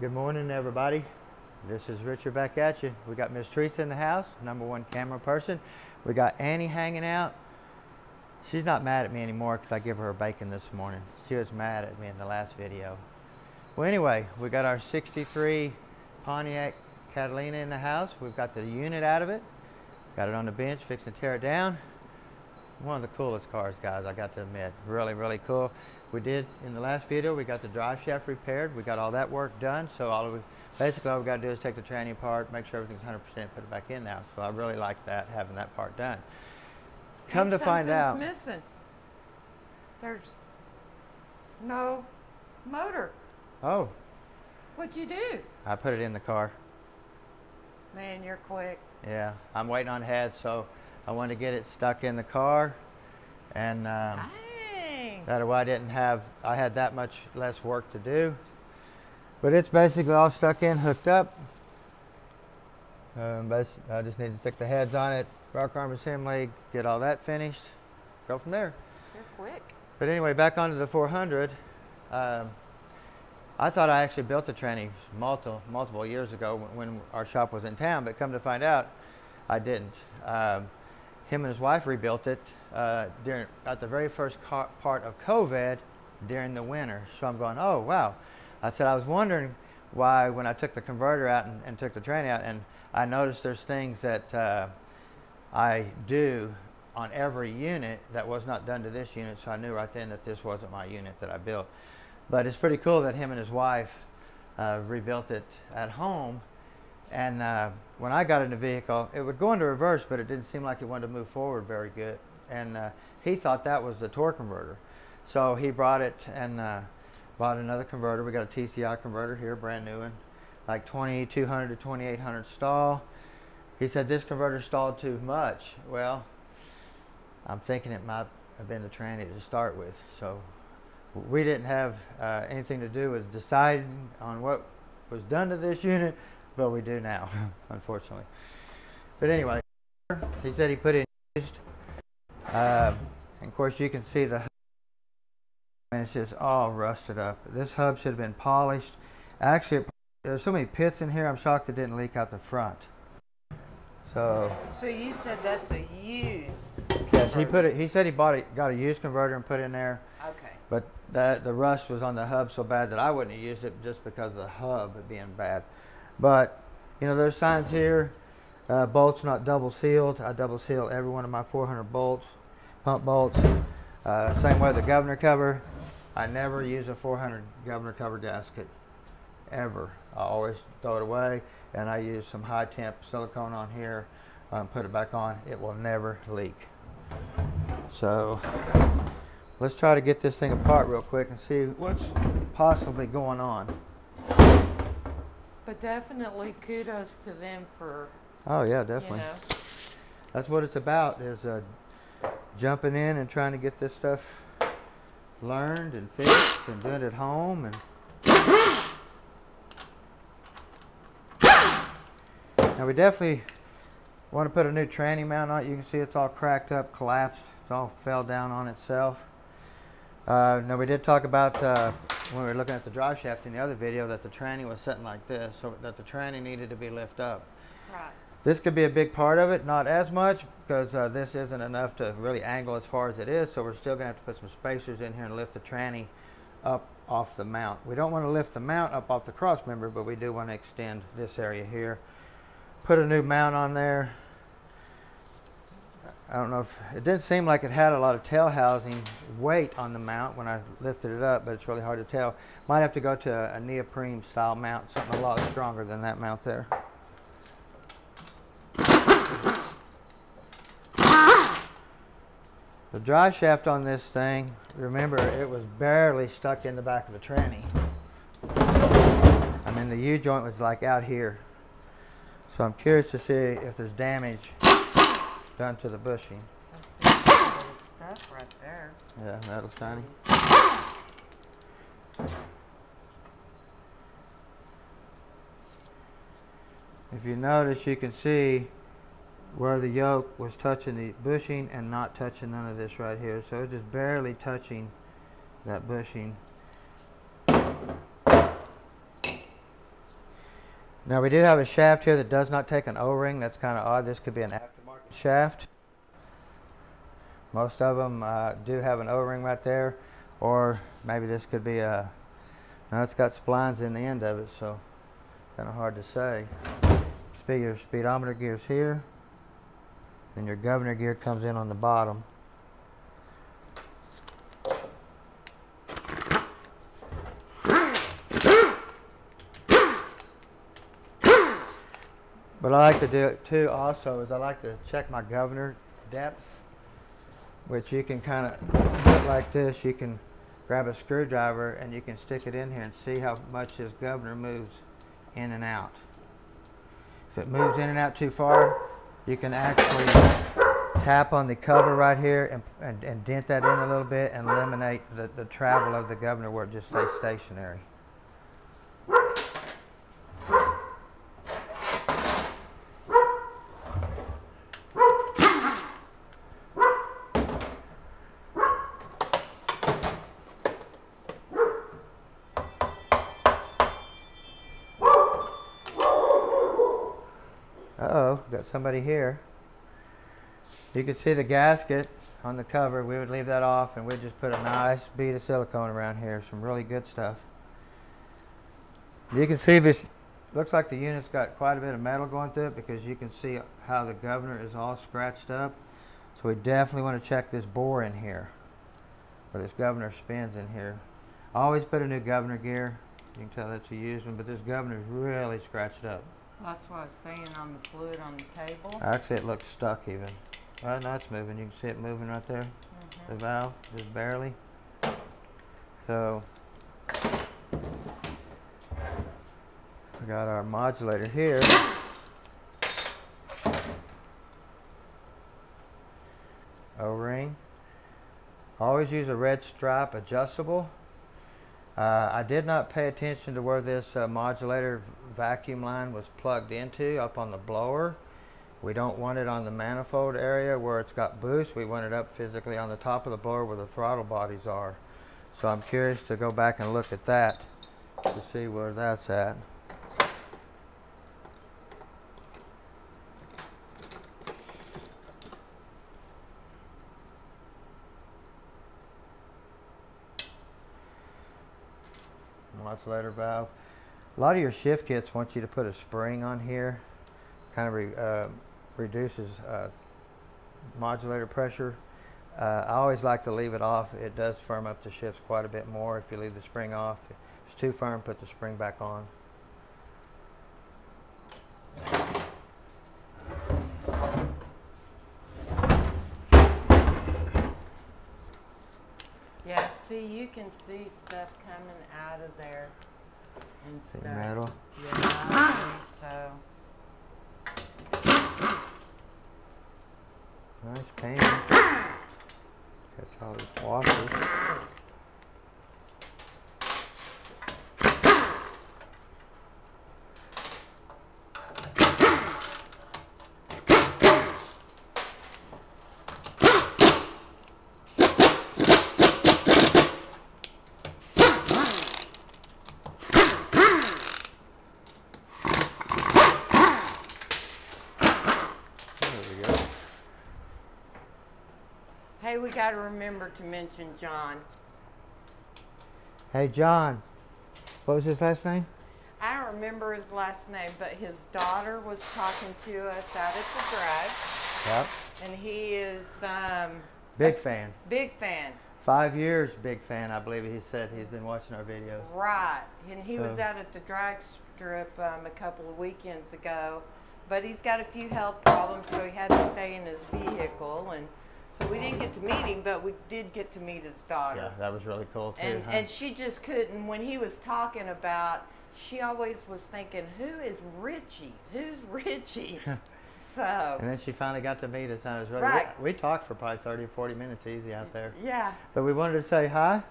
Good morning, everybody. This is Richard back at you. We got Miss Teresa in the house, #1 camera person. We got Annie hanging out. She's not mad at me anymore because I gave her bacon this morning. She was mad at me in the last video. Well, anyway, we got our 63 Pontiac Catalina in the house. We've got the unit out of it. Got it on the bench, fixing to tear it down. One of the coolest cars, guys, I got to admit. Really, really cool. We did, in the last video, we got the drive shaft repaired. We got all that work done. So basically all we got to do is take the tranny apart, make sure everything's 100%, put it back in now. So I really like that, having that part done. Come to find out. Something's missing. There's no motor. Oh. What'd you do? I put it in the car. Man, you're quick. Yeah, I'm waiting on head, so I wanted to get it stuck in the car. And that way I had that much less work to do. But it's basically all stuck in, hooked up. I just need to stick the heads on it, rock arm assembly, get all that finished, go from there. You're quick. But anyway, back onto the 400. I thought I actually built the tranny multiple years ago when our shop was in town, but come to find out, I didn't. Him and his wife rebuilt it at the very first part of COVID during the winter. So I'm going, oh wow. I said, I was wondering why when I took the converter out and took the tranny out, and I noticed there's things that I do on every unit that was not done to this unit, so I knew right then that this wasn't my unit that I built. But it's pretty cool that him and his wife rebuilt it at home. And when I got in the vehicle, it would go into reverse, but it didn't seem like it wanted to move forward very good. And he thought that was the torque converter. So he brought it and bought another converter. We got a TCI converter here, brand new one, like 2200 to 2800 stall. He said this converter stalled too much. Well, I'm thinking it might have been the tranny to start with. So we didn't have anything to do with deciding on what was done to this unit, but we do now, unfortunately. But anyway, he said he put it in used. And of course you can see the hub, and it's just all rusted up. This hub should have been polished. Actually, there's so many pits in here, I'm shocked it didn't leak out the front. So you said that's a used yes, converter. he said he got a used converter and put it in there. Okay. But the rust was on the hub so bad that I wouldn't have used it just because of the hub being bad. But, you know, there's signs here. Bolts not double sealed. I double seal every one of my 400 bolts, pump bolts. Same way the governor cover. I never use a 400 governor cover gasket, ever. I always throw it away, and I use some high temp silicone on here, put it back on. It will never leak. So let's try to get this thing apart real quick and see what's possibly going on. But definitely kudos to them for, Oh yeah, definitely. you know. That's what it's about, is jumping in and trying to get this stuff learned and fixed and doing it at home. And now we definitely want to put a new tranny mount on it. You can see it's all cracked up, collapsed. It's all fell down on itself. Now we did talk about when we were looking at the drive shaft in the other video that the tranny was sitting like this, so that the tranny needed to be lifted up. Right. This could be a big part of it, not as much, because this isn't enough to really angle as far as it is, so we're still going to have to put some spacers in here and lift the tranny up off the mount. We don't want to lift the mount up off the cross member, but we do want to extend this area here. Put a new mount on there. I don't know if, it didn't seem like it had a lot of tail housing weight on the mount when I lifted it up, but it's really hard to tell. Might have to go to a neoprene style mount, something a lot stronger than that mount there. The drive shaft on this thing, remember, it was barely stuck in the back of the tranny. I mean, the U-joint was like out here. So I'm curious to see if there's damage done to the bushing. I see a little stuff right there. Yeah, metal shiny. If you notice, you can see where the yoke was touching the bushing and not touching none of this right here. So it's just barely touching that bushing. Now we do have a shaft here that does not take an O-ring. That's kind of odd. This could be an aftermarket shaft. Most of them do have an O-ring right there, or maybe this could be a. Now it's got splines in the end of it, so kind of hard to say. Your speedometer gear's here, and your governor gear comes in on the bottom. What I like to do it too also is I like to check my governor depth, which you can kind of put like this. You can grab a screwdriver and you can stick it in here and see how much this governor moves in and out. If it moves in and out too far, you can actually tap on the cover right here and dent that in a little bit and eliminate the travel of the governor where it just stays stationary. Uh-oh, got somebody here. You can see the gasket on the cover. We would leave that off and we'd just put a nice bead of silicone around here. Some really good stuff. You can see this, looks like the unit's got quite a bit of metal going through it because you can see how the governor is all scratched up. So we definitely want to check this bore in here, where this governor spins in here. Always put a new governor gear. You can tell that's a used one, but this governor is really scratched up. That's what I was saying on the fluid on the table. Actually, it looks stuck even. Right now it's moving. You can see it moving right there. The valve, just barely. So, we got our modulator here. O-ring. Always use a red stripe adjustable. I did not pay attention to where this modulator vacuum line was plugged into up on the blower. We don't want it on the manifold area where it's got boost. We want it up physically on the top of the blower where the throttle bodies are. So I'm curious to go back and look at that to see where that's at. Modulator valve. A lot of your shift kits want you to put a spring on here. Kind of reduces modulator pressure. I always like to leave it off. It does firm up the shifts quite a bit more if you leave the spring off. If it's too firm, put the spring back on. Yeah, see, you can see stuff coming out of there and See stuff. metal. Yeah, I think so. Nice paint. Got all these washers. Hey, we got to remember to mention John. Hey John, what was his last name? I don't remember his last name, but his daughter was talking to us out at the drag. Yep. And he is Big fan. big fan. 5 years big fan, I believe he said. He's been watching our videos. Right. And he was So- out at the drag strip a couple of weekends ago. But he's got a few health problems, so he had to stay in his vehicle. And so we didn't get to meet him, but we did get to meet his daughter. Yeah, that was really cool too. And she just couldn't, when he was talking about, she always was thinking, who is Richie? Who's Richie? So, And then she finally got to meet us. And it was really, Right. we talked for probably 30 or 40 minutes easy out there. yeah. But we wanted to say hi.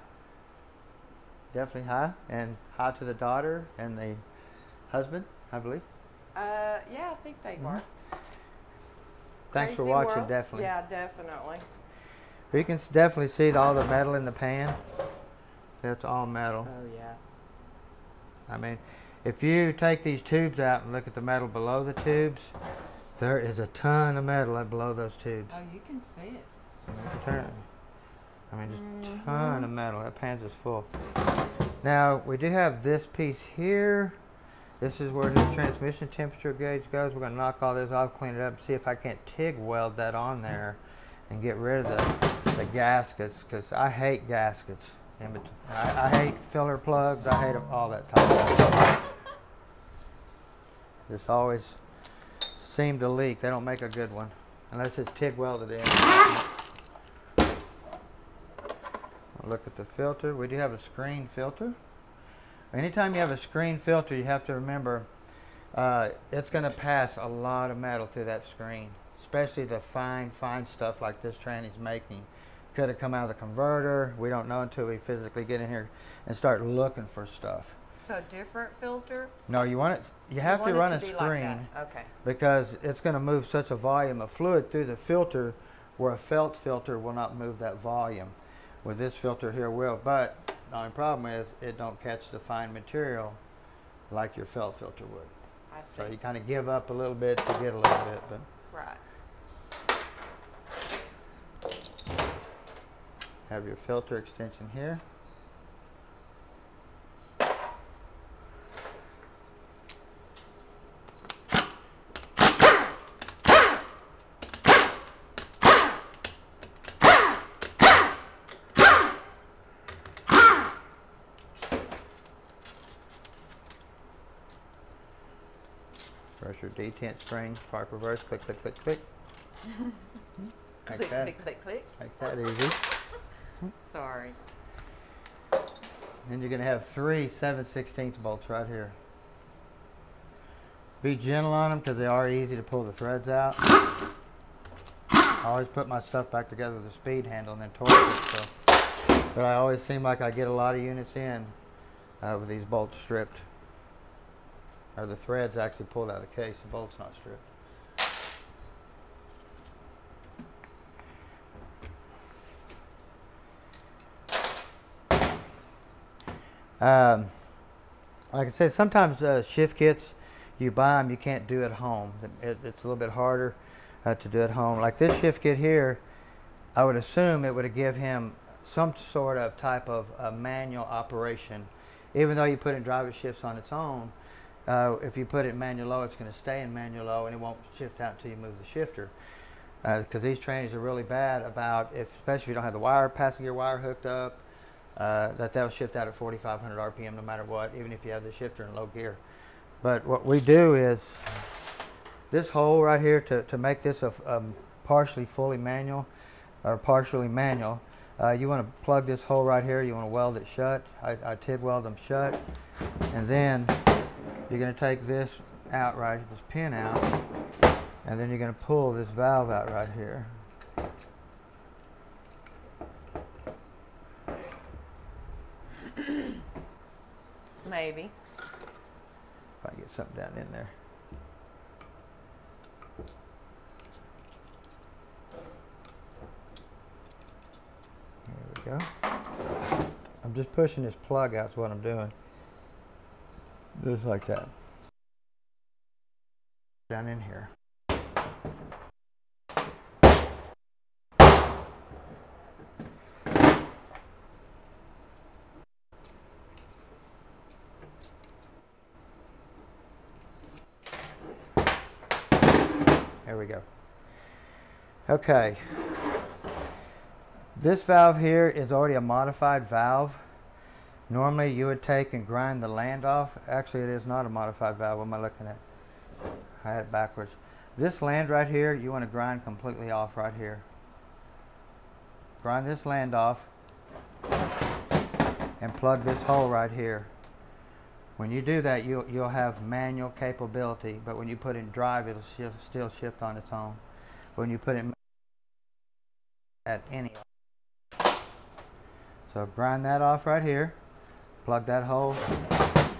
Definitely hi. And hi to the daughter and the husband, I believe. Yeah, I think they were. Thanks for Crazy watching, world. definitely. Yeah, definitely. You can definitely see all the metal in the pan. That's all metal. Oh, yeah. I mean, if you take these tubes out and look at the metal below the tubes, there is a ton of metal below those tubes. Oh, you can see it. I mean, just a ton of metal. That pan's is full. Now, we do have this piece here. This is where his transmission temperature gauge goes. We're going to knock all this off, clean it up, and see if I can't TIG weld that on there and get rid of the gaskets, because I hate gaskets. I hate filler plugs. I hate all that type of stuff. Just always seem to leak. They don't make a good one unless it's TIG welded in. Look at the filter. We do have a screen filter. Anytime you have a screen filter, you have to remember it's going to pass a lot of metal through that screen, especially the fine stuff like this tranny's making. Could have come out of the converter. We don't know until we physically get in here and start looking for stuff. So different filter? No, you want it. You have to run a screen, like okay, because it's going to move such a volume of fluid through the filter where a felt filter will not move that volume. With this filter here will, but the only problem is it don't catch the fine material like your felt filter would. I see. So you kind of give up a little bit to get a little bit, but right. have your filter extension here. Pressure detent spring, spark reverse, click, click, click, click. Click, click, click, click. Makes that easy. Sorry. Then you're going to have 3 7/16 bolts right here. Be gentle on them because they are easy to pull the threads out. I always put my stuff back together with a speed handle and then torque it. So. But I always seem like I get a lot of units in with these bolts stripped. Or the threads actually pulled out of the case, the bolt's not stripped. Like I said, sometimes shift kits, you buy them, you can't do at home. It's a little bit harder to do at home. Like this shift kit here, I would assume it would have given him some sort of type of manual operation. Even though you put in driver shifts on its own, if you put it in manual low, it's going to stay in manual low and it won't shift out until you move the shifter. Because these trannies are really bad about, especially if you don't have the passenger gear wire hooked up, that'll shift out at 4,500 RPM no matter what, even if you have the shifter in low gear. But what we do is this hole right here to make this a partially fully manual or partially manual. You want to plug this hole right here. You want to weld it shut. I TIG weld them shut, and then you're going to take this out right, this pin out, and then you're going to pull this valve out right here. Maybe. If I can get something down in there. There we go. I'm just pushing this plug out is what I'm doing. Just like that. Down in here. There we go. Okay. This valve here is already a modified valve. Normally you would take and grind the land off. Actually, it is not a modified valve. What am I looking at? I had it backwards. This land right here, you want to grind completely off right here. Grind this land off and plug this hole right here. When you do that, you'll have manual capability, but when you put in drive, it'll still shift on its own. When you put it at any. So grind that off right here, plug that hole,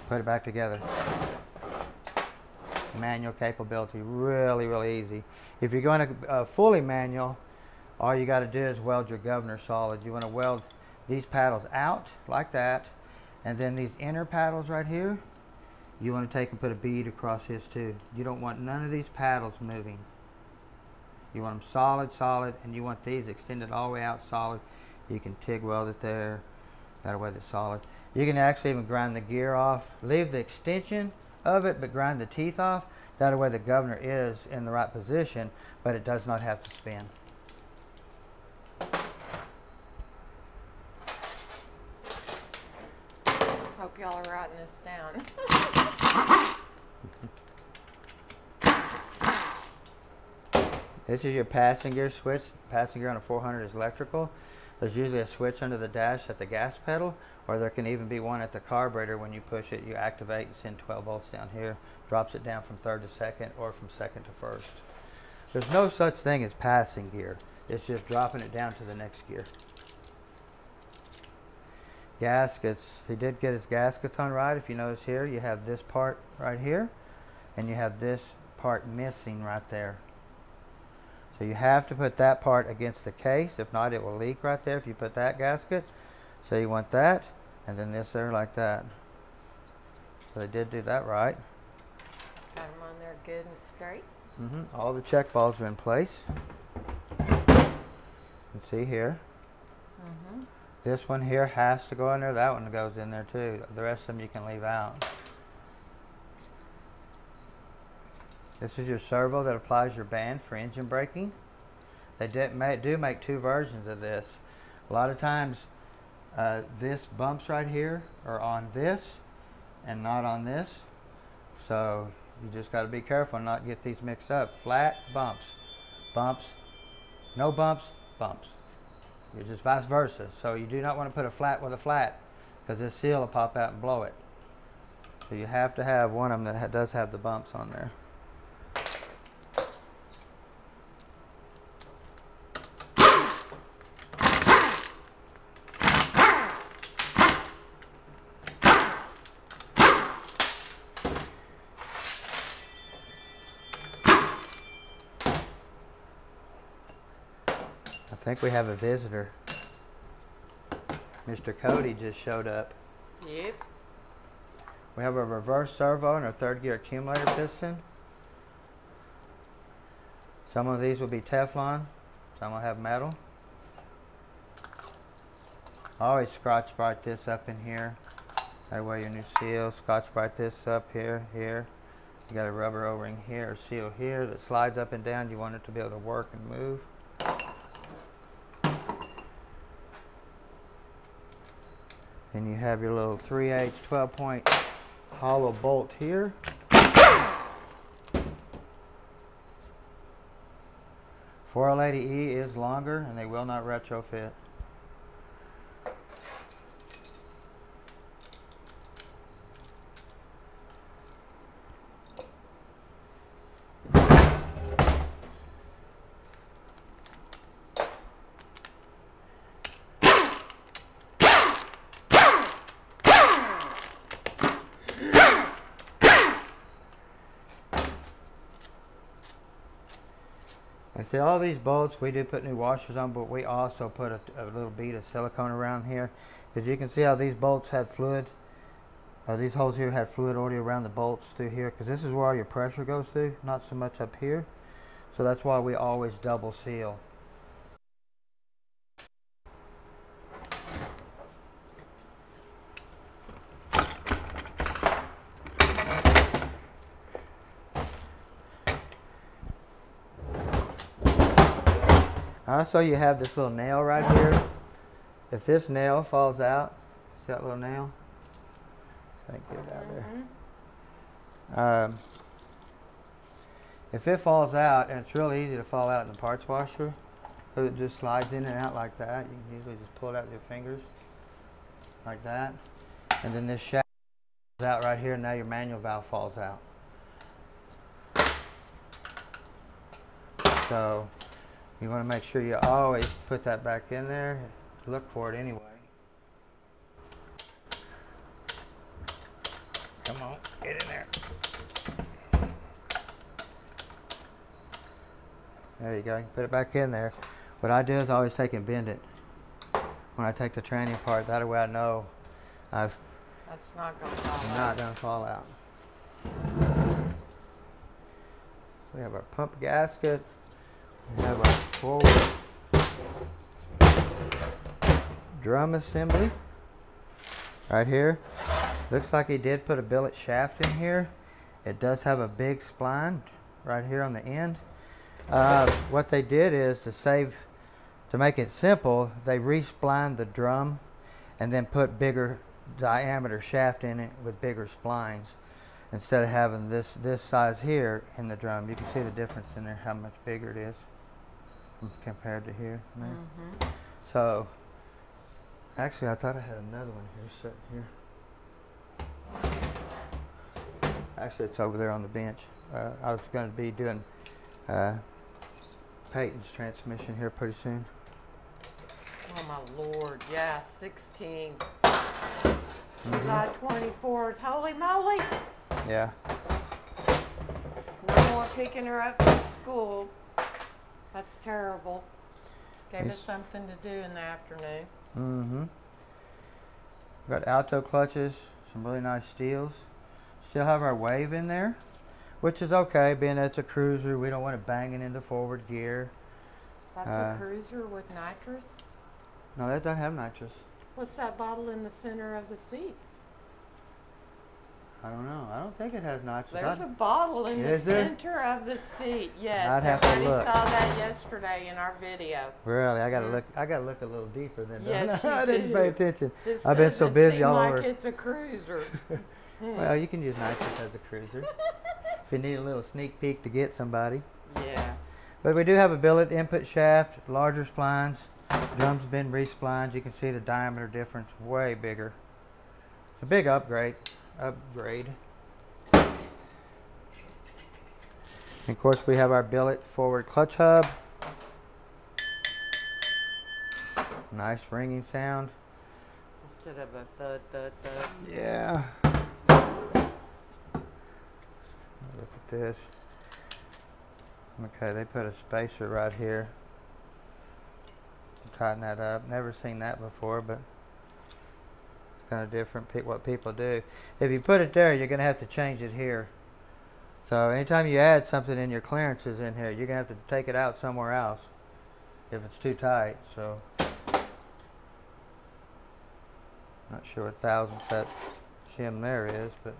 put it back together. Manual capability, really, really easy. If you're going to fully manual, all you got to do is weld your governor solid. You want to weld these paddles out like that, and then these inner paddles right here, You want to take and put a bead across his too. You don't want none of these paddles moving. You want them solid, solid, and you want these extended all the way out solid. You can TIG weld it there. That way they're solid. You can actually even grind the gear off. Leave the extension of it, but grind the teeth off. That way the governor is in the right position, but it does not have to spin. Hope y'all are writing this down. This is your passing gear switch. Passing gear on a 400 is electrical. There's usually a switch under the dash at the gas pedal, or there can even be one at the carburetor. When you push it, you activate and send 12 volts down here. Drops it down from third to second or from second to first. There's no such thing as passing gear. It's just dropping it down to the next gear. Gaskets. He did get his gaskets on right. If you notice here, you have this part right here, and you have this part missing right there. So you have to put that part against the case. If not, it will leak right there if you put that gasket. So you want that, and then this there like that. So they did do that right. Got them on there good and straight. All the check balls are in place. You can see here. This one here has to go in there. That one goes in there too. The rest of them you can leave out. This is your servo that applies your band for engine braking. They do make two versions of this. A lot of times this bumps right here are on this and not on this. So you just got to be careful and not get these mixed up. Flat, bumps. Bumps, no bumps, bumps. You're just vice versa. So you do not want to put a flat with a flat, because this seal will pop out and blow it. So you have to have one of them that does have the bumps on there. I think we have a visitor. Mr. Cody just showed up. Yep. We have a reverse servo and a third gear accumulator piston. Some of these will be Teflon, some will have metal. Always Scotch-Brite this up in here. That way your new seal, Scotch-Brite this up here, here. You got a rubber O-ring here, or seal here that slides up and down. You want it to be able to work and move. Then you have your little 3/8 12-point hollow bolt here. 480E is longer, and they will not retrofit. See, all these bolts, we do put new washers on, but we also put a little bead of silicone around here. Because you can see how these bolts had fluid. These holes here had fluid already around the bolts through here. Because this is where all your pressure goes through, not so much up here. So that's why we always double seal. Also, you have this little nail right here. If this nail falls out, see that little nail? I can get it out there. If it falls out, and it's really easy to fall out in the parts washer, because it just slides in and out like that. You can easily just pull it out with your fingers, like that. And then this shaft falls out right here, and now your manual valve falls out. So you want to make sure you always put that back in there. Look for it anyway. Come on, get in there. There you go. Put it back in there. What I do is I always take and bend it when I take the tranny apart. That way I know that's not going to fall out. Not going to fall out. We have our pump gasket. We have our forward drum assembly right here. Looks like he did put a billet shaft in here. It does have a big spline right here on the end. What they did is to make it simple, they re-splined the drum and then put bigger diameter shaft in it with bigger splines instead of having this size here in the drum. You can see the difference in there, how much bigger it is compared to here. So actually I thought I had another one here sitting here. Actually it's over there on the bench. I was going to be doing Peyton's transmission here pretty soon. Oh my Lord, yeah, 16. July 24th, holy moly. Yeah. No more picking her up from school. That's terrible. Gave us something to do in the afternoon. Got alto clutches, some really nice steels. Still have our wave in there, which is okay, being that it's a cruiser. We don't want it banging into forward gear. That's a cruiser with nitrous? No, that doesn't have nitrous. What's that bottle in the center of the seats? I don't know. I don't think it has nitrous. There's a bottle in the center of the seat. Yes, I'd have to look. saw that yesterday in our video. Really, I gotta look. I gotta look a little deeper than yes, that. I didn't pay attention. This I've been so busy all over. Like it's a cruiser. Well, you can use nitrous as a cruiser if you need a little sneak peek to get somebody. Yeah. But we do have a billet input shaft, larger splines. Drum's been re-splined. You can see the diameter difference way bigger. It's a big upgrade. And of course we have our billet forward clutch hub. Nice ringing sound. Instead of a thud, thud, thud. Yeah. Look at this. Okay, they put a spacer right here. Tighten that up. Never seen that before, but it's kind of different what people do. If you put it there, you're going to have to change it here. So anytime you add something in your clearances in here, you're going to have to take it out somewhere else if it's too tight. So not sure what thousandths that shim there is, but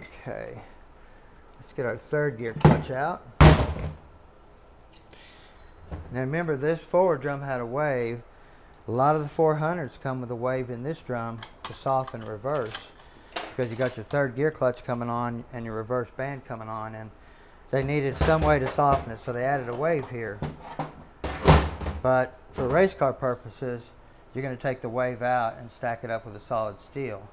okay. Let's get our third gear clutch out. Now remember, this forward drum had a wave. A lot of the 400s come with a wave in this drum to soften reverse, because you got your third gear clutch coming on and your reverse band coming on, and they needed some way to soften it, so they added a wave here. But for race car purposes, you're going to take the wave out and stack it up with a solid steel.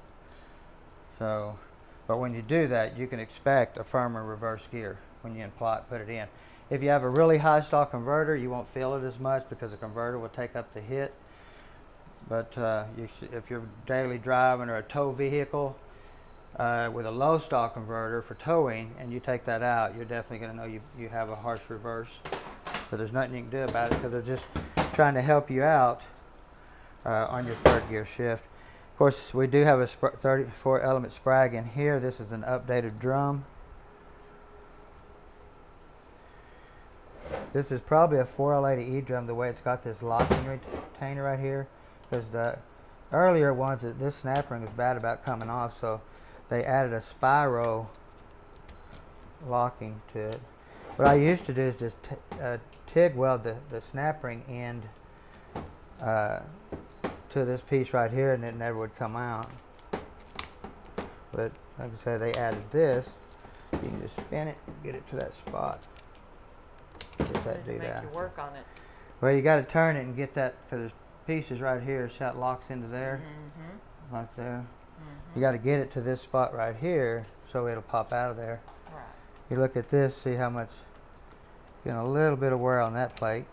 So, but when you do that, you can expect a firmer reverse gear when you put it in. If you have a really high stall converter, you won't feel it as much because the converter will take up the hit. But if you're daily driving or a tow vehicle with a low stall converter for towing, and you take that out, you're definitely going to know you have a harsh reverse. But there's nothing you can do about it, because they're just trying to help you out on your third gear shift. Of course, we do have a 34 element sprag in here. This is an updated drum. This is probably a 4L80E drum, the way it's got this locking retainer right here, because the earlier ones, this snap ring was bad about coming off, so they added a spiral locking to it. What I used to do is just TIG weld the snap ring end to this piece right here, and it never would come out. But like I said, they added this. You can just spin it, get it to that spot. Get that Make you work on it. Well, you got to turn it and get that, because there's pieces right here, so that locks into there, like there. You got to get it to this spot right here, so it'll pop out of there. Right. You look at this, see how much, getting a little bit of wear on that plate.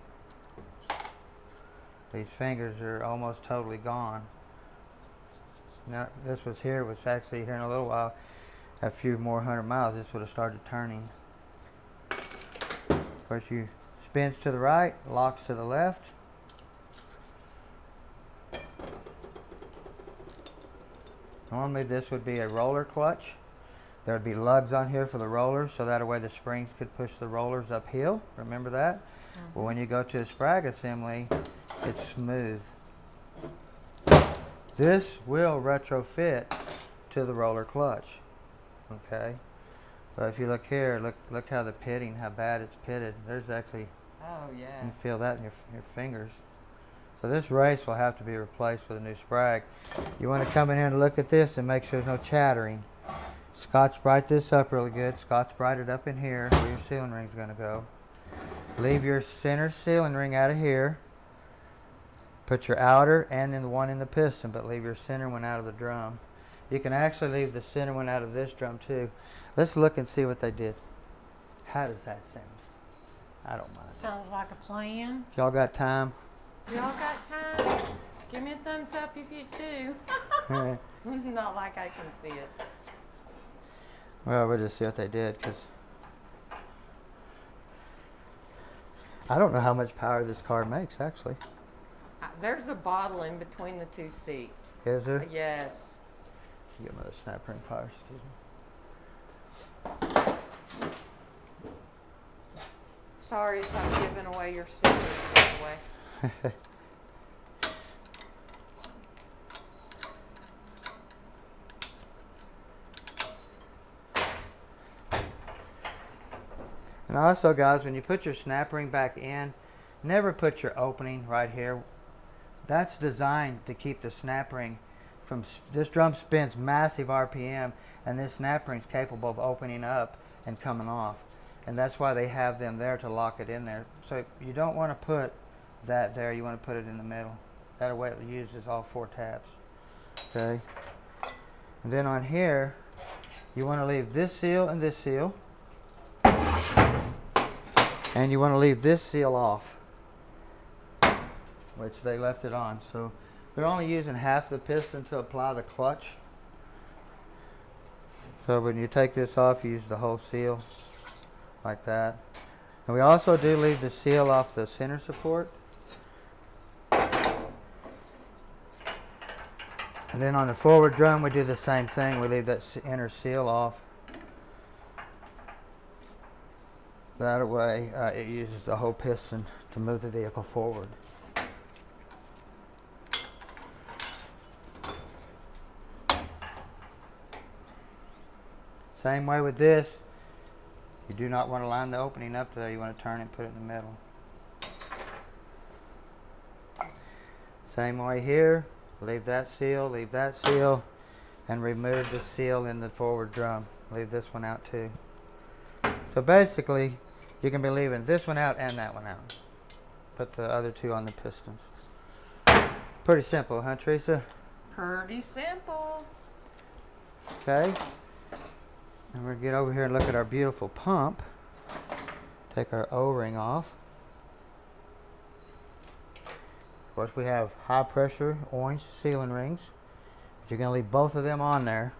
These fingers are almost totally gone. Now, this was actually here in a little while, a few more 100 miles, this would have started turning. Of course, you spins to the right, locks to the left. Normally this would be a roller clutch. There would be lugs on here for the rollers, so that way the springs could push the rollers uphill. Remember that? But when you go to a sprag assembly, it's smooth. This will retrofit to the roller clutch. Okay? But if you look here, look how the pitting, how bad it's pitted. There's actually, Oh, yeah. you can feel that in your fingers. So this race will have to be replaced with a new sprag. You want to come in here and look at this and make sure there's no chattering. Scotch-Brite this up really good. Scotch-Brite it up in here where your sealing ring's going to go. Leave your center sealing ring out of here. Put your outer and then the one in the piston, but leave your center one out of the drum. You can actually leave the center one out of this drum too. Let's look and see what they did. How does that sound? I don't mind. Sounds like a plan. If y'all got time. Y'all got time? Give me a thumbs up if you do. It's not like I can see it. Well, we'll just see what they did, because I don't know how much power this car makes, actually. There's a bottle in between the two seats. Is there? Yes. Get another snap ring pliers, excuse me. Sorry if I'm giving away your secrets, by the way. And also, guys, when you put your snap ring back in, never put your opening right here. That's designed to keep the snap ring from, this drum spins massive RPM, and this snap ring is capable of opening up and coming off. And that's why they have them there to lock it in there. So you don't want to put that there, you want to put it in the middle. That way it uses all 4 tabs. Okay. And then on here, you want to leave this seal and this seal. And you want to leave this seal off, which they left it on. So they're only using half the piston to apply the clutch. So when you take this off, you use the whole seal like that. And we also do leave the seal off the center support. And then on the forward drum, we do the same thing. We leave that inner seal off. That way, it uses the whole piston to move the vehicle forward. Same way with this. You do not want to line the opening up there. You want to turn it and put it in the middle. Same way here. Leave that seal, and remove the seal in the forward drum. Leave this one out too. So basically, you can be leaving this one out and that one out. Put the other 2 on the pistons. Pretty simple, huh, Teresa? Pretty simple. Okay. And we're going to get over here and look at our beautiful pump. Take our O-ring off. Of course, we have high pressure orange sealing rings. But you're going to leave both of them on there.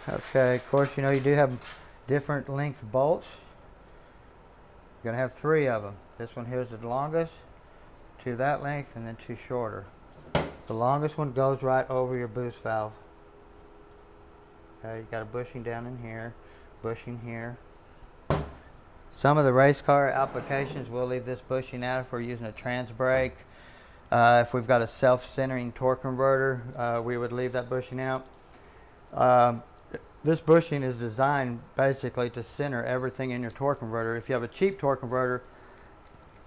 Okay, of course, you know you do have different length bolts. You're going to have 3 of them. This one here is the longest, 2 that length, and then 2 shorter. The longest one goes right over your boost valve. Okay, you got a bushing down in here, bushing here. Some of the race car applications will leave this bushing out if we're using a trans brake. If we've got a self-centering torque converter, we would leave that bushing out. This bushing is designed basically to center everything in your torque converter. If you have a cheap torque converter,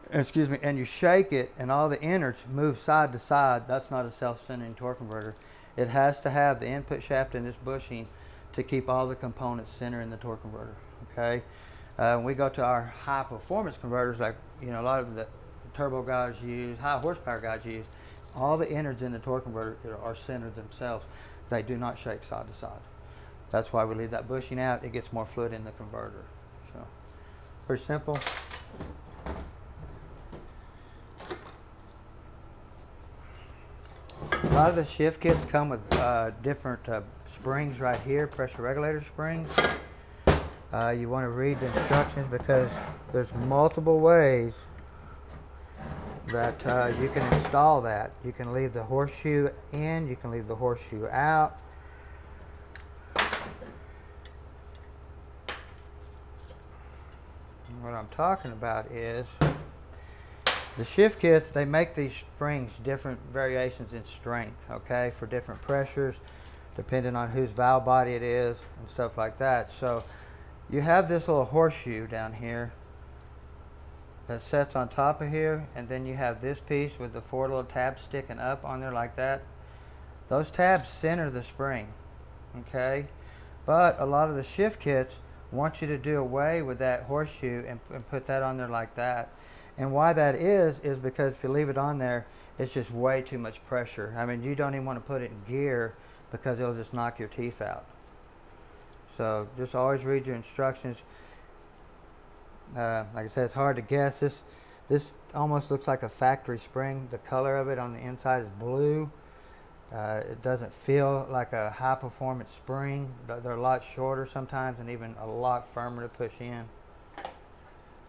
excuse me, and you shake it and all the innards move side to side, that's not a self-centering torque converter. It has to have the input shaft and this bushing to keep all the components centered in the torque converter. Okay. When we go to our high performance converters, like a lot of the turbo guys use, high horsepower guys use, all the innards in the torque converter are centered themselves. They do not shake side to side. That's why we leave that bushing out. It gets more fluid in the converter. So, pretty simple. lot of the shift kits come with different springs right here, pressure regulator springs. You want to read the instructions because there's multiple ways that you can install that. You can leave the horseshoe in, you can leave the horseshoe out. What I'm talking about is the shift kits, they make these springs different variations in strength, okay, for different pressures, depending on whose valve body it is and stuff like that. So you have this little horseshoe down here that sets on top of here, and then you have this piece with the 4 little tabs sticking up on there like that. Those tabs center the spring, okay? But a lot of the shift kits want you to do away with that horseshoe and put that on there like that. And why that is because if you leave it on there, it's just way too much pressure. I mean, you don't even want to put it in gear because it'll just knock your teeth out. So just always read your instructions. Like I said, it's hard to guess. This almost looks like a factory spring. The color of it on the inside is blue. It doesn't feel like a high performance spring. They're a lot shorter sometimes and even a lot firmer to push in.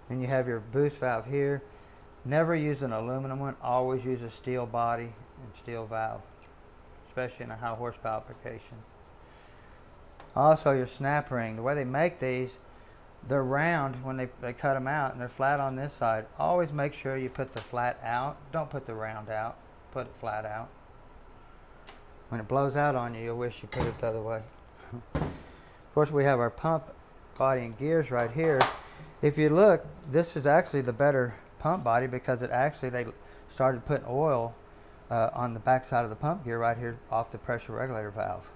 Then you have your boost valve here. Never use an aluminum one. Always use a steel body and steel valve, especially in a high horsepower application. Also, your snap ring. The way they make these, they're round when they cut them out, and they're flat on this side. Always make sure you put the flat out. Don't put the round out. Put it flat out. When it blows out on you, you'll wish you put it the other way. Of course, we have our pump body and gears right here. If you look, this is actually the better pump body because it actually, they started putting oil on the back side of the pump gear right here off the pressure regulator valve.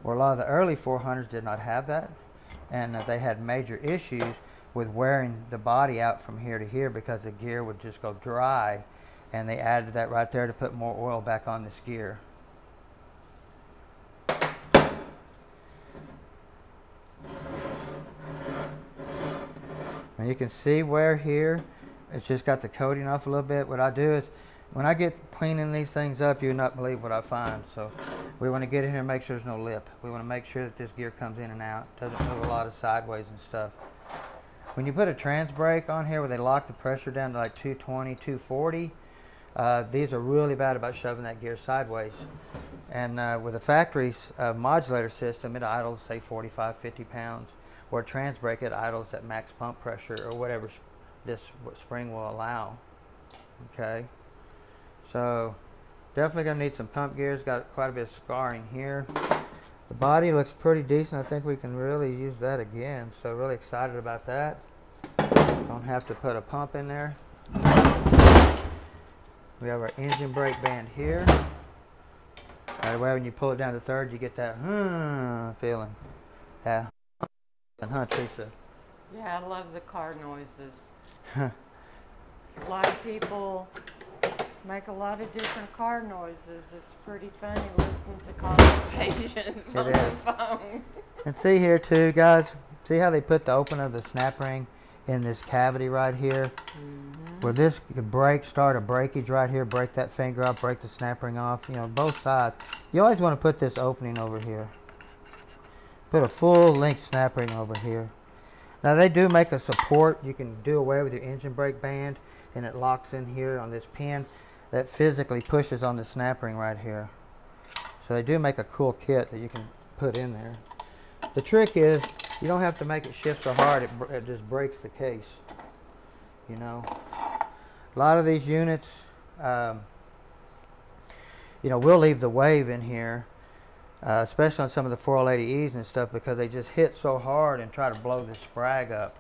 Where a lot of the early 400s did not have that, and they had major issues with wearing the body out from here to here because the gear would just go dry, and they added that right there to put more oil back on this gear. And you can see where here, it's just got the coating off a little bit. What I do is, when I get cleaning these things up, you would not believe what I find. So we want to get in here and make sure there's no lip. We want to make sure that this gear comes in and out. Doesn't move a lot of sideways and stuff. When you put a trans brake on here where they lock the pressure down to like 220, 240, these are really bad about shoving that gear sideways. And with a factory modulator system, it idles, say, 45, 50 pounds. Or a trans brake, it idles at max pump pressure or whatever this spring will allow. Okay, so definitely gonna need some pump gears. Got quite a bit of scarring here. The body looks pretty decent. I think we can really use that again. So really excited about that. Don't have to put a pump in there. We have our engine brake band here. That way when you pull it down to third, you get that feeling. Yeah. Huh, Teresa? Yeah, I love the car noises. A lot of people make a lot of different car noises. It's pretty funny listening to conversations on the phone. And see here too, guys, see how they put the opening of the snap ring in this cavity right here? Where this could break, start a breakage right here, break that finger off, break the snap ring off, you know, both sides. You always want to put this opening over here. Put a full length snap ring over here. Now they do make a support. You can do away with your engine brake band, and it locks in here on this pin that physically pushes on the snap ring right here. So they do make a cool kit that you can put in there. The trick is you don't have to make it shift so hard it just breaks the case. You know, a lot of these units, you know, we'll leave the wave in here. Especially on some of the 480Es and stuff, because they just hit so hard and try to blow this sprag up.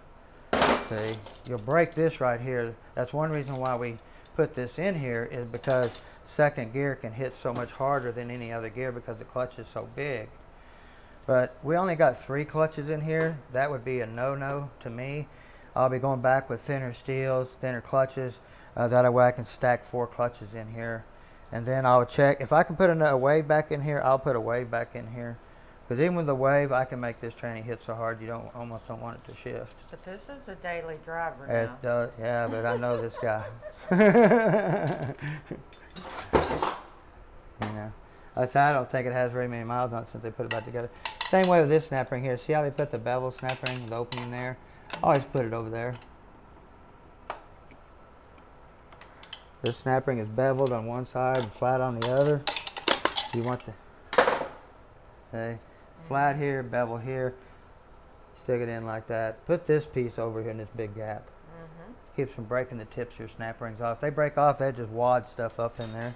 See, you'll break this right here. That's one reason why we put this in here, is because second gear can hit so much harder than any other gear because the clutch is so big. But we only got 3 clutches in here. That would be a no-no to me. I'll be going back with thinner steels, thinner clutches. That way I can stack 4 clutches in here. And then I'll check. If I can put a wave back in here, I'll put a wave back in here. Because even with the wave, I can make this tranny hit so hard you almost don't want it to shift. But this is a daily driver now. It does, yeah, but I know this guy. You know. I don't think it has very many miles on it since they put it back together. Same way with this snap ring here. See how they put the bevel snap ring, the opening there? Always put it over there. This snap ring is beveled on one side and flat on the other. You want the, okay, flat here, bevel here. Stick it in like that. Put this piece over here in this big gap. Keeps from breaking the tips of your snap rings off. If they break off, they just wad stuff up in there.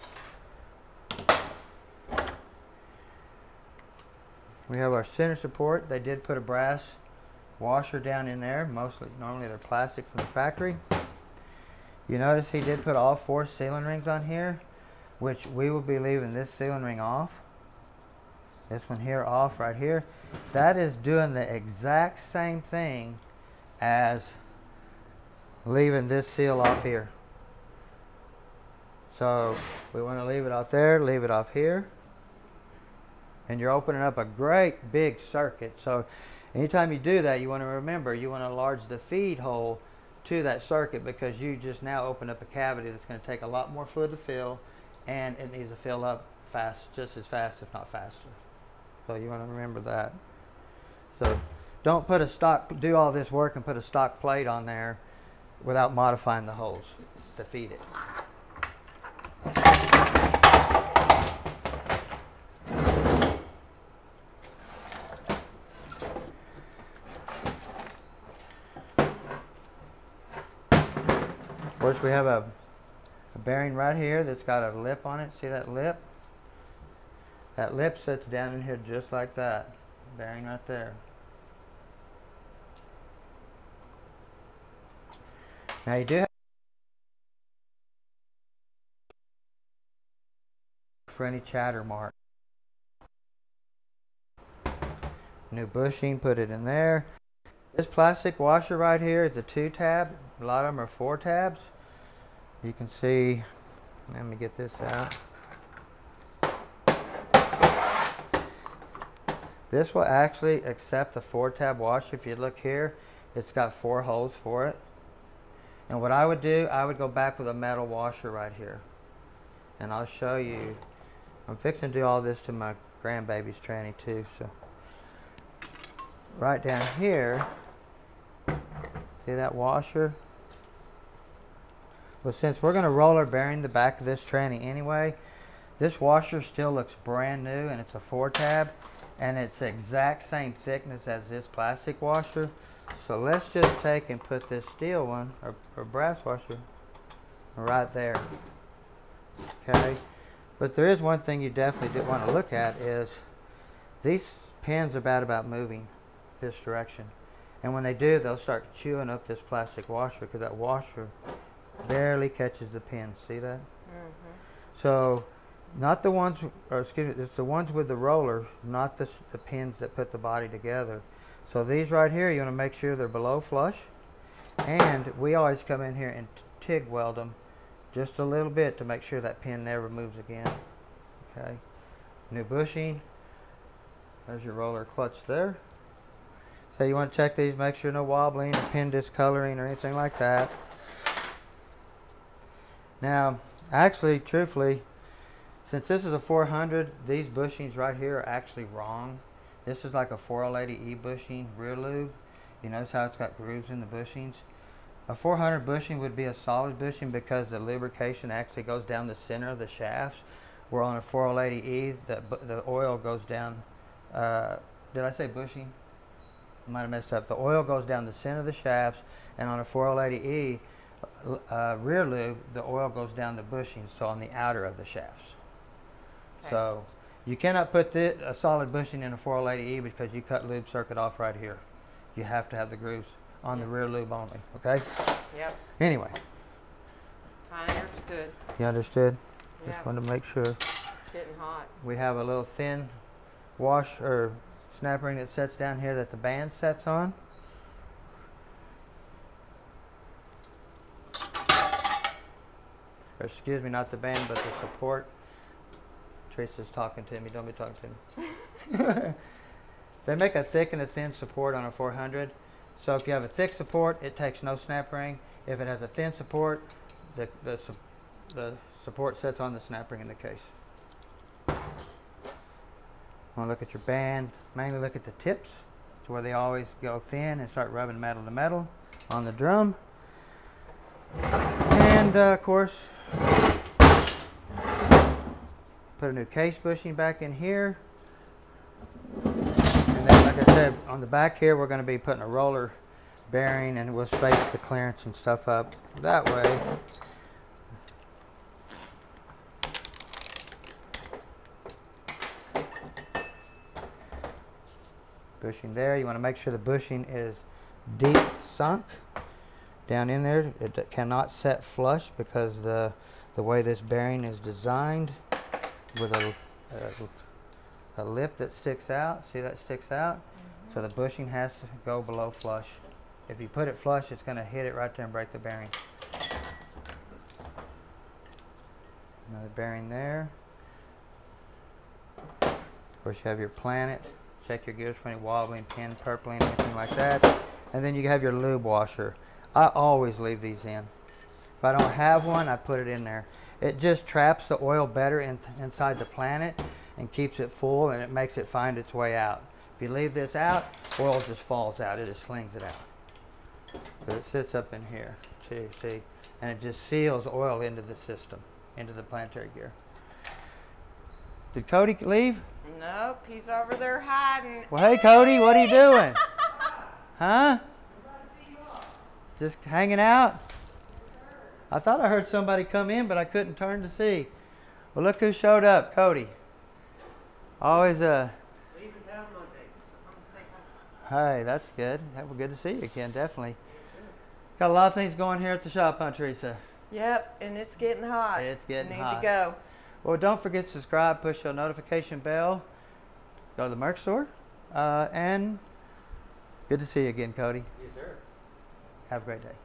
We have our center support. They did put a brass washer down in there. Normally they're plastic from the factory. You notice he did put all 4 sealing rings on here, which we will be leaving this sealing ring off. This one here off right here. That is doing the exact same thing as leaving this seal off here. So we want to leave it off there, leave it off here. And you're opening up a great big circuit. So anytime you do that, you want to remember, you want to enlarge the feed hole to that circuit, because you just now open up a cavity that's going to take a lot more fluid to fill, and it needs to fill up fast, just as fast, if not faster. So you want to remember that. So don't put a stock, do all this work and put a stock plate on there without modifying the holes to feed it. Of course, we have a bearing right here that's got a lip on it. See that lip? That lip sits down in here just like that. Bearing right there. Now you do have for any chatter mark. New bushing, put it in there. This plastic washer right here is a 2-tab. A lot of them are 4 tabs. You can see, let me get this out. This will actually accept the 4-tab washer. If you look here, it's got 4 holes for it. And what I would do, I would go back with a metal washer right here. And I'll show you. I'm fixing to do all this to my grandbaby's tranny too. So right down here, see that washer? Well, since we're going to roller bearing the back of this tranny anyway, this washer still looks brand new, and it's a 4-tab, and it's the exact same thickness as this plastic washer. So let's just take and put this steel one, or brass washer, right there. Okay, but there is one thing you definitely do want to look at, is these pins are bad about moving this direction. And when they do, they'll start chewing up this plastic washer, because that washer barely catches the pins. See that? So not the ones, or excuse me, it's the ones with the roller, not the pins that put the body together. So these right here, you want to make sure they're below flush. And we always come in here and TIG weld them just a little bit to make sure that pin never moves again. Okay. New bushing. There's your roller clutch there. So you want to check these, make sure no wobbling, or pin discoloring, or anything like that. Now, actually, truthfully, since this is a 400, these bushings right here are actually wrong. This is like a 480E bushing rear lube. You notice how it's got grooves in the bushings? A 400 bushing would be a solid bushing, because the lubrication actually goes down the center of the shafts, where on a 480E, the oil goes down. Did I say bushing? I might have messed up. The oil goes down the center of the shafts, and on a 480E rear lube, the oil goes down the bushings, so on the outer of the shafts. Okay. So you cannot put a solid bushing in a 480E, because you cut lube circuit off right here. You have to have the grooves on the rear lube only. Okay? Yep. Anyway. I understood. You understood? Yep. Just wanted to make sure. It's getting hot. We have a little thin wash or snap ring that sets down here that the band sets on. Or excuse me, not the band, but the support. Teresa's talking to me. Don't be talking to me. They make a thick and a thin support on a 400. So if you have a thick support, it takes no snap ring. If it has a thin support, the support sets on the snap ring in the case. Want to look at your band, mainly look at the tips. It's where they always go thin and start rubbing metal to metal on the drum. And of course, put a new case bushing back in here. And then, like I said, on the back here, we're going to be putting a roller bearing, and we'll space the clearance and stuff up that way. Bushing there. You want to make sure the bushing is deep sunk down in there. It cannot set flush because the way this bearing is designed with a lip that sticks out. See, that sticks out? So the bushing has to go below flush. If you put it flush, it's going to hit it right there and break the bearing. Another bearing there. Of course, you have your planet. Check your gears for any wobbling, pin, purpling, anything like that. And then you have your lube washer. I always leave these in. If I don't have one, I put it in there. It just traps the oil better inside the planet and keeps it full, and it makes it find its way out. If you leave this out, oil just falls out. It just slings it out. So it sits up in here too, see? And it just seals oil into the system, into the planetary gear. Did Cody leave? Nope, he's over there hiding. Well, hey, Cody, what are you doing? Huh? Just hanging out? I thought I heard somebody come in, but I couldn't turn to see. Well, look who showed up, Cody. Always Leaving town Monday. Hey, that's good. That was good to see you again, definitely. Got a lot of things going here at the shop, huh, Teresa? Yep, and it's getting hot. It's getting Need hot. to go. Well, don't forget to subscribe, push your notification bell, go to the merch store, and good to see you again, Cody. Yes, sir. Have a great day.